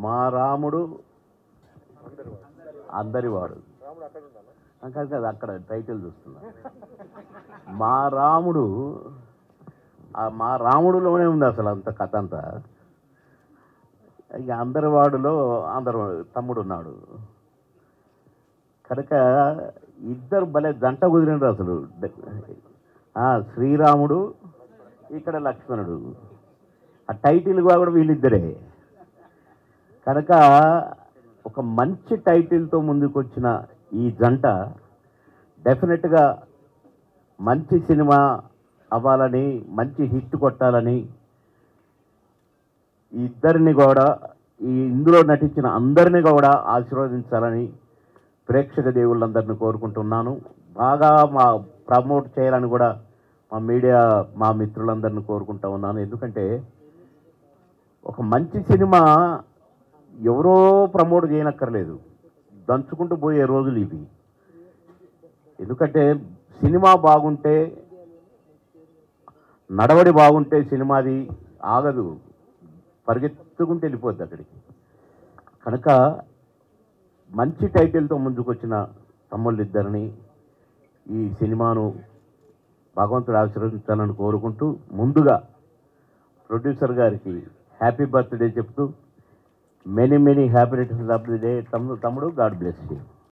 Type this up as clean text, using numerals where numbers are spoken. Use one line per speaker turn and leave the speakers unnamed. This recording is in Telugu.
మా రాముడు అందరివాడు కాదు కాదు, అక్కడ టైటిల్ చూస్తున్నా. మా రాముడు, మా రాముడులోనే ఉంది అసలు అంత కథ అంతా. ఇక అందరివాడులో అందరు తమ్ముడు ఉన్నాడు కనుక ఇద్దరు భలే జంట కుదిరినారు అసలు. శ్రీరాముడు, ఇక్కడ లక్ష్మణుడు, ఆ టైటిల్ కూడా వీళ్ళిద్దరే కనుక ఒక మంచి టైటిల్తో ముందుకు వచ్చిన ఈ జంట డెఫినెట్గా మంచి సినిమా అవ్వాలని, మంచి హిట్ కొట్టాలని, ఈ ఇద్దరిని కూడా, ఈ ఇందులో నటించిన అందరినీ కూడా ఆశీర్వదించాలని ప్రేక్షక దేవుళ్ళందరినీ కోరుకుంటున్నాను. బాగా ప్రమోట్ చేయాలని కూడా మా మీడియా, మా మిత్రులందరినీ కోరుకుంటా ఉన్నాను. ఎందుకంటే ఒక మంచి సినిమా ఎవరో ప్రమోట్ చేయనక్కర్లేదు, దంచుకుంటూ పోయే రోజులు ఇవి. ఎందుకంటే సినిమా బాగుంటే, నడవడి బాగుంటే సినిమాది ఆగదు, పరిగెత్తుకుంటూ వెళ్ళిపోద్ది అక్కడికి. కనుక మంచి టైటిల్తో ముందుకొచ్చిన తమ్ముళ్ళిద్దరిని, ఈ సినిమాను భగవంతుడు ఆశీర్వదించాలని కోరుకుంటూ, ముందుగా ప్రొడ్యూసర్ గారికి హ్యాపీ బర్త్డే చెప్తూ, many many happy returns of the day తమ్ముడు. God bless you.